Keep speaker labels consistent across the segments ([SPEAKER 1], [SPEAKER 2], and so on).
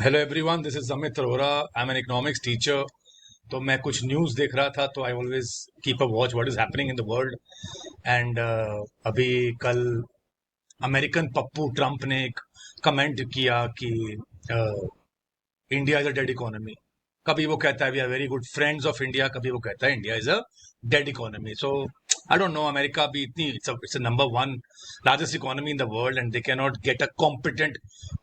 [SPEAKER 1] Hello everyone, this is Amit Arora. I am N economics teacher. तो मैं कुछ न्यूज़ देख रहा था, तो I always keep a watch what is happening in the world. And अभी कल अमेरिकन पप्पू ट्रम्प ने एक कमेंट किया कि India is a dead economy. कभी वो कहता है we are very good friends of India, कभी वो कहता है India is a dead economy. So I don't know, America भी इतनी it's number one largest economy in the world and they can not get a competent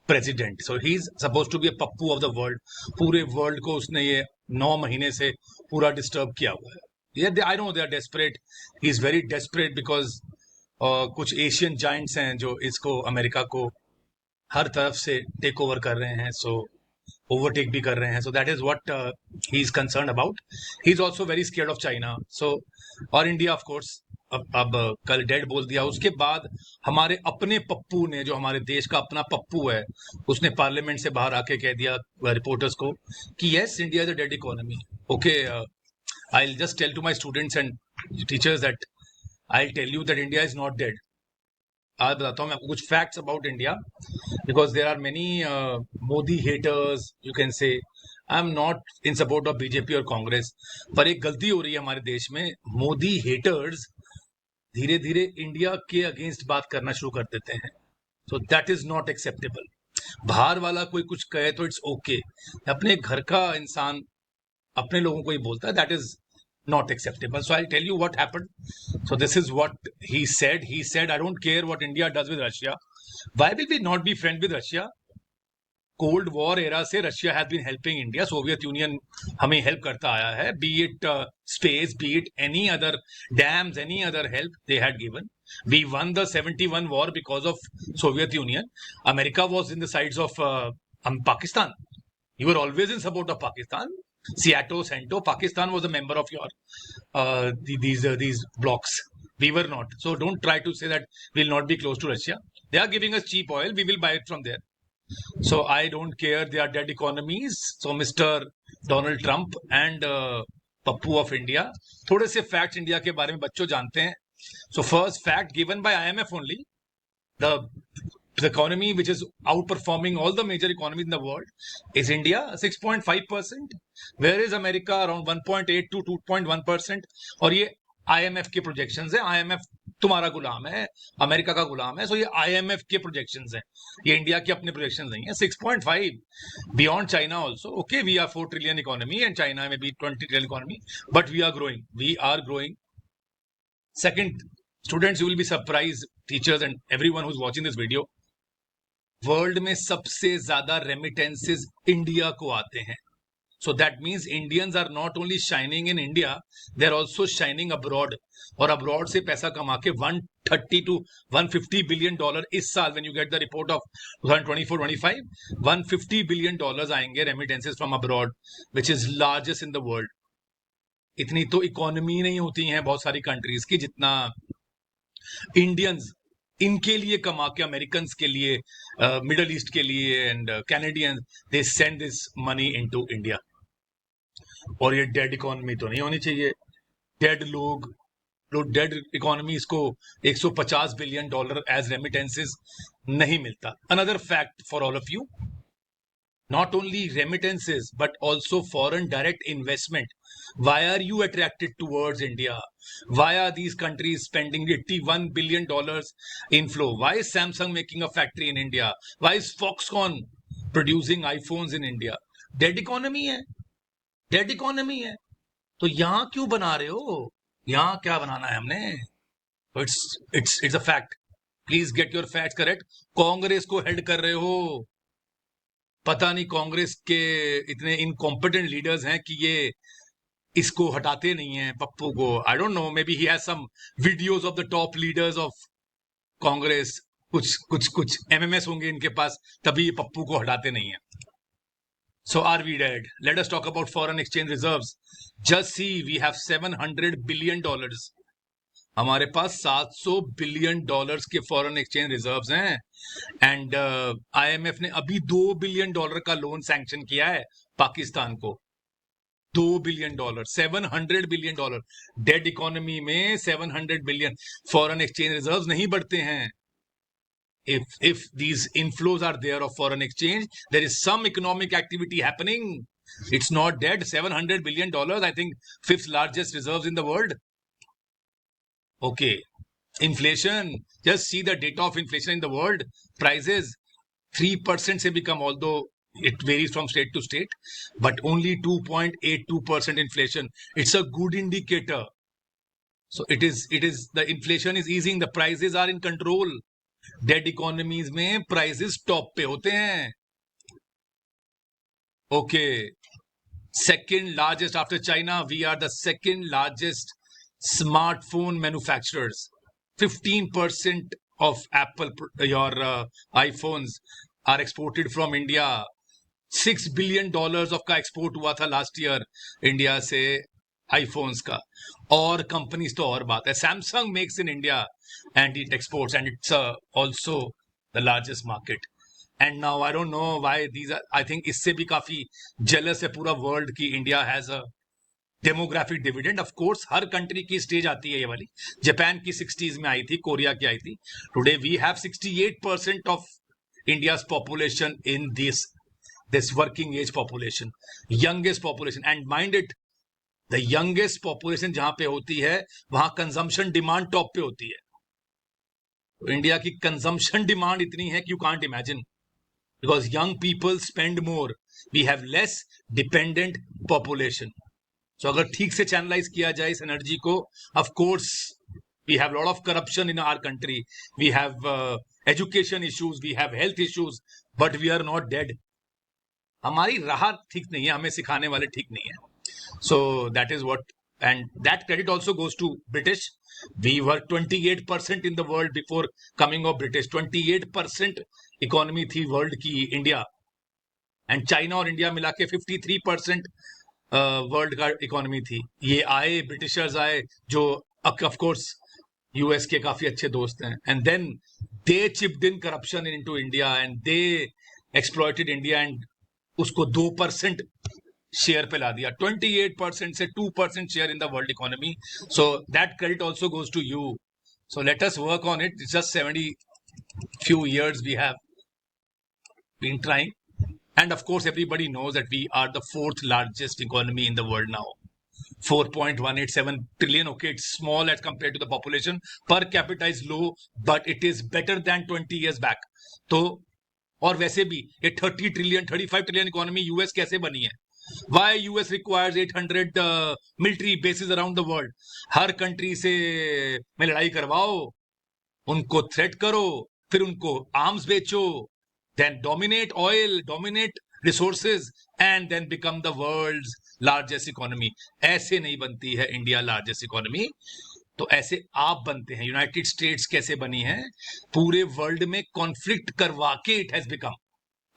[SPEAKER 1] president. So he is suppose to be a Pappu of the world. पूरे world को उसने ये 9 महीने से पूरा disturb किया हुआ है। ये I know they are desperate, he is very desperate because कुछ एशियन जाइंट्स हैं जो इसको अमेरिका को हर तरफ से टेक ओवर कर रहे हैं, सो ओवरटेक भी कर रहे हैं। So that is what he is concern about. He is also very scared of China. So और इंडिया ऑफ कोर्स अब कल डेड बोल दिया। उसके बाद हमारे अपने पप्पू ने, जो हमारे देश का अपना पप्पू है, उसने पार्लियामेंट से बाहर आके कह दिया रिपोर्टर्स को कि yes, India is a dead economy. Okay, I just tell to my students and teachers that I tell you that India is not dead. आज बताता हूँ मैं आपको कुछ facts about India, because there are many Modi haters, you can say. I'm not in support of BJP और कांग्रेस, पर एक गलती हो रही है हमारे देश में। मोदी हेटर्स धीरे धीरे इंडिया के अगेंस्ट बात करना शुरू कर देते हैं। So that is not acceptable. बाहर वाला कोई कुछ कहे तो इट्स ओके, अपने घर का इंसान अपने लोगों को ही बोलता है, that is not acceptable. So I'll tell you what happened. So this is what he said. He said, I don't care what India does with Russia. Why will we not be friend with Russia? Cold war era से Russia has been helping India. Soviet Union हमें help करता आया है, be it space, be it any other dams, any other help they had given. We won the 71 war because of Soviet Union. America was in the sides of Pakistan. You are always in support of Pakistan. Seattle, Cento, Pakistan was a member of your these blocks. We were not. So don't try to say that we'll not be close to Russia. They are giving us cheap oil. We will buy it from there. So I don't care. They are dead economies. So Mr. Donald Trump and Pappu of India, थोड़े से facts India के बारे में बच्चों जानते हैं. So first fact given by IMF only, the economy which is outperforming all the major economies in the world is India, 6.5%. Where is America? Around 1.8 to 2.1%. और ये IMF के प्रोजेक्शंस है। IMF तुम्हारा गुलाम है, अमेरिका का गुलाम है। सो ये IMF के प्रोजेक्शंस हैं, ये इंडिया के अपने प्रोजेक्शंस नहीं है। 6.5 beyond China also. Okay, we are 4 trillion economy and China में भी 20 trillion economy, but we are growing. Second, students, you will be surprised, teachers and everyone who's watching this video, world में सबसे ज्यादा remittances India को आते हैं। So that means Indians are not only shining in India, they are also shining abroad. और abroad से पैसा कमा के 130 to 150 बिलियन डॉलर इस साल, when you get the report of 2024-25, 150 billion dollars आएंगे remittances from abroad, which is largest in the world. इतनी तो इकोनॉमी नहीं होती है बहुत सारी कंट्रीज की जितना इंडियंस इनके लिए कमा के, अमेरिकन के लिए, मिडल ईस्ट के लिए and Canadians, they send this money into India. और ये डेड इकोनॉमी तो नहीं होनी चाहिए। डेड लोग डेड इकोनॉमी, इसको 150 बिलियन डॉलर एज रेमिटेंसेस नहीं मिलता। Another fact for all of you, not only remittances but also foreign direct investment. Why are you attracted towards India? Why are these countries spending $81 billion inflow? Why is Samsung making a factory in India? Why is Foxconn producing iPhones in India? Dead economy है, dead economy है। तो यहां क्यों बना रहे हो? यहां क्या बनाना है हमने? It's a fact. Please get your fact correct. Congress को हेड कर रहे हो। पता नहीं कांग्रेस के इतने इनकॉम्पिटेंट लीडर्स हैं कि ये इसको हटाते नहीं हैं, पप्पू को। I don't know, maybe he has some videos of the top leaders of Congress. कुछ एमएमएस होंगे इनके पास, तभी ये पप्पू को हटाते नहीं है। So are we dead? Let us talk about foreign exchange reserves. Just see, we have $700 billion. हमारे पास 700 बिलियन डॉलर्स के फॉरेन एक्सचेंज रिजर्व्स हैं। एंड आईएमएफ ने अभी $2 बिलियन का लोन सैंक्शन किया है पाकिस्तान को। $2 बिलियन, $700 बिलियन। डेड इकोनॉमी में $700 बिलियन फॉरेन एक्सचेंज रिजर्व्स नहीं बढ़ते हैं। if these inflows are there of foreign exchange, there is some economic activity happening. It's not dead. $700 billion, I think, fifth largest reserves in the world. Okay. Inflation, just see the data of inflation in the world. Prices 3% se become, although it varies from state to state, but only 2.82% inflation. It's a good indicator. So it is the inflation is easing, the prices are in control. Dead economies में prices top पे होते हैं. Okay. Second largest after China, we are the second largest smartphone manufacturers. 15% of Apple, your iPhones are exported from India. $6 billion of का export हुआ था last year India से iPhones का. और कंपनीज तो और बात है. Samsung makes in India and it exports and it's also the largest market. And now I don't know why these are, I think इससे भी काफी जेलस है पूरा वर्ल्ड की India has a demographic dividend. Of course हर country की stage आती है ये वाली. जापान की 60s में आई थी, कोरिया की आई थी. Today we have 68% of India's population in this working age population, youngest population. And mind it, the youngest population जहां पे होती है वहां कंजम्पशन डिमांड टॉप पे होती है. तो इंडिया की कंजम्पशन डिमांड इतनी है कि you can't imagine, because young people spend more, we have less dependent population. So अगर ठीक से चैनलाइज किया जाए इस एनर्जी को, of course we have a lot of corruption in our country, we have education issues, we have health issues, but we are not dead. हमारी राह ठीक नहीं है, हमें सिखाने वाले ठीक नहीं है. So that is what, and that credit also goes to British. We were 28% in the world before coming of British. 28% economy थी वर्ल्ड की इंडिया, एंड चाइना और इंडिया मिला के 53% वर्ल्ड का इकोनॉमी थी. ये आए, ब्रिटिशर्स आए, जो ऑफ कोर्स यूएस के काफी अच्छे दोस्त हैं, and then they chipped in corruption into India and they exploited India and उसको 2% शेयर पे ला दिया. 28% से 2% share in the world economy. So that credit also goes to you. So let us work on it. It's just 70 few years we have been trying, and of course everybody knows that we are the fourth largest economy in the world now. 4.187 trillion. Okay, it's small as compared to the population. Per capita is low, but it is better than 20 years back. तो और वैसे भी ये 30 trillion 35 trillion economy US कैसे बनी है? Why US requires 800 military bases around the world. हर country से में लड़ाई करवाओ, उनको थ्रेट करो, फिर उनको आर्म्स बेचो, then dominate oil, dominate resources, and then become the world's largest economy. ऐसे नहीं बनती है इंडिया लार्जेस्ट इकोनॉमी. तो ऐसे आप बनते हैं. यूनाइटेड स्टेट्स कैसे बनी है? पूरे वर्ल्ड में कॉन्फ्लिक्ट करवा के इट हैज बिकम.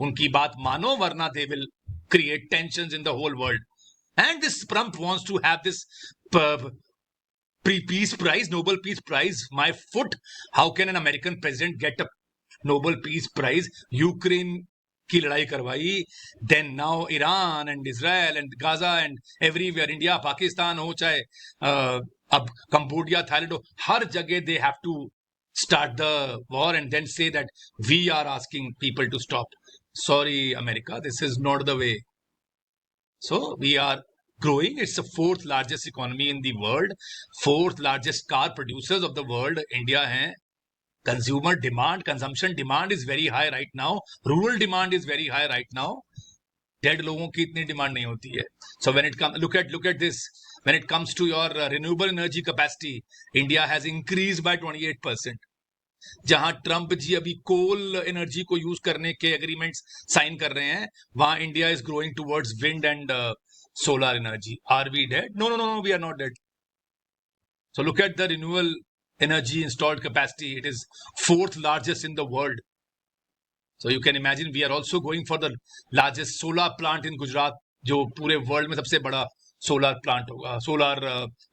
[SPEAKER 1] उनकी बात मानो, वरना they will create tensions in the whole world. And this Trump wants to have this peace prize, Nobel Peace Prize. My foot, how can an American president get a Nobel Peace Prize? Ukraine की लड़ाई करवाई, then now Iran and Israel and Gaza and everywhere, India Pakistan हो, चाहे अब Cambodia Thailand हो, हर जगह they have to start the war and then say that we are asking people to stop. Sorry America, this is not the way. So we are growing. It's the fourth largest economy in the world, fourth largest car producers of the world India hai. Consumer demand, consumption demand is very high right now. Rural demand is very high right now. Dead लोगों की इतनी demand नहीं होती है. So when it comes, look at this. When it comes to your renewable energy capacity, India has increased by 28%. जहां Trump जी अभी कोल energy को use करने के एग्रीमेंट्स साइन कर रहे हैं, वहां India is growing towards wind and solar energy. Are we dead? No no no, we are not dead. So look at the renewable energy installed capacity. It is fourth largest in the world. So you can imagine we are also going for the largest solar plant in Gujarat, जो पूरे world में सबसे बड़ा solar plant होगा, solar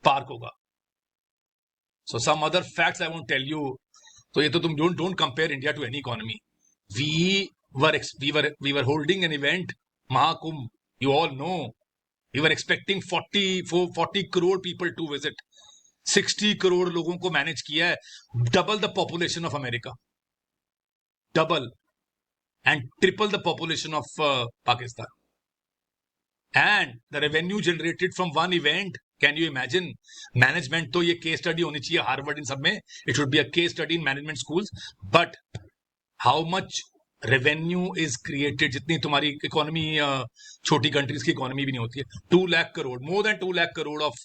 [SPEAKER 1] park होगा. So some other facts I won't tell you. तो ये तो तुम don't compare India to any economy. We were holding an event, Mahakumbh. You all know. We were expecting 40 crore people to visit. 60 crore लोगों को manage किया है, double the population of America. double and triple the population of Pakistan. And the revenue generated from one event, can you imagine? Management तो ये case study होनी चाहिए Harvard इन सब में. It should be a case study in management schools. But how much revenue is created? जितनी तुम्हारी economy छोटी countries की इकोनॉमी भी नहीं होती है. 2 lakh crore, more than 2 lakh crore of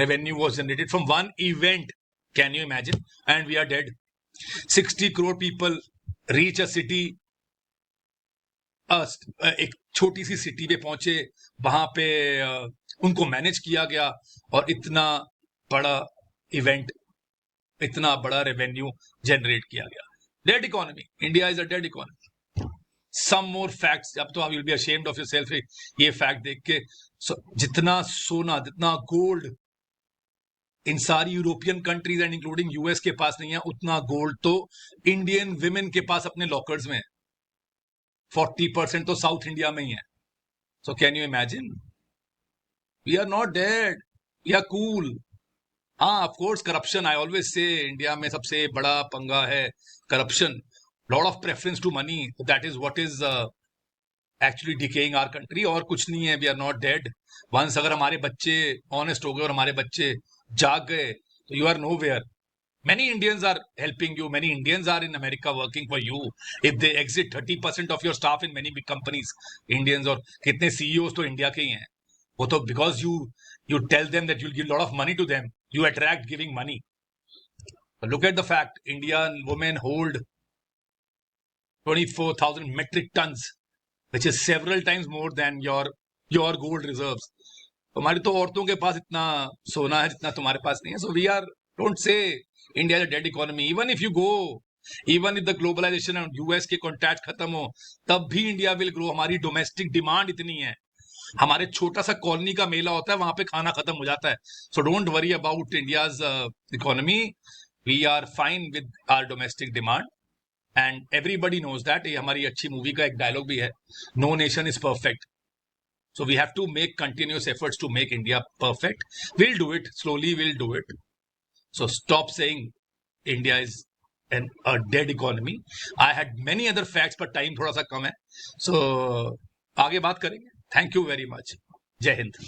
[SPEAKER 1] revenue was generated from one event. Can you imagine? And we are dead. 60 crore people reach a city. एक छोटी सी सिटी पे पहुंचे, वहां पे उनको मैनेज किया गया और इतना बड़ा इवेंट, इतना बड़ा रेवेन्यू जनरेट किया गया. Dead economy. India is a dead economy. Some more facts. अब तो आप will be ashamed of yourself ये फैक्ट देख के. जितना सोना, जितना गोल्ड इन सारी European countries and including US के पास नहीं है, उतना गोल्ड तो इंडियन विमेन के पास अपने लॉकर्स में. 40% तो साउथ इंडिया में ही है. So can you imagine? We are not dead, we are cool. हाँ, of course corruption. I always say India में सबसे बड़ा पंगा है corruption. Lot of preference to money. That is what is actually decaying our country. और कुछ नहीं है. We are not dead. Once अगर हमारे बच्चे ऑनेस्ट हो गए और हमारे बच्चे जाग गए तो you are nowhere. Many Indians are helping you. Many Indians are in America working for you. If they exit 30% of your staff in many big companies, Indians, और कितने CEOs तो इंडिया के ही हैं. वो तो because you tell them that you'll give a lot of money to them, you attract giving money. But look at the fact, Indian women hold 24,000 metric tons, which is several times more than your gold reserves. हमारी तो औरतों के पास इतना सोना है जितना तुम्हारे पास नहीं है. So we are, don't say India is a dead economy. Even if you go, even if the globalization and US के कॉन्टैक्ट खत्म हो, तब भी इंडिया विल ग्रो. हमारी डोमेस्टिक डिमांड इतनी है. हमारे छोटा सा कॉलोनी का मेला होता है, वहां पे खाना खत्म हो जाता है. So don't worry about India's economy. We are fine with our domestic demand and everybody knows that. ये हमारी अच्छी मूवी का एक डायलॉग भी है, no nation is perfect. So we have to make continuous efforts to make India perfect. We'll do it slowly. We'll do it. So stop saying India is a dead economy. I had many other facts, but time थोड़ा सा कम है. So आगे बात करेंगे. Thank you very much. जय हिंद.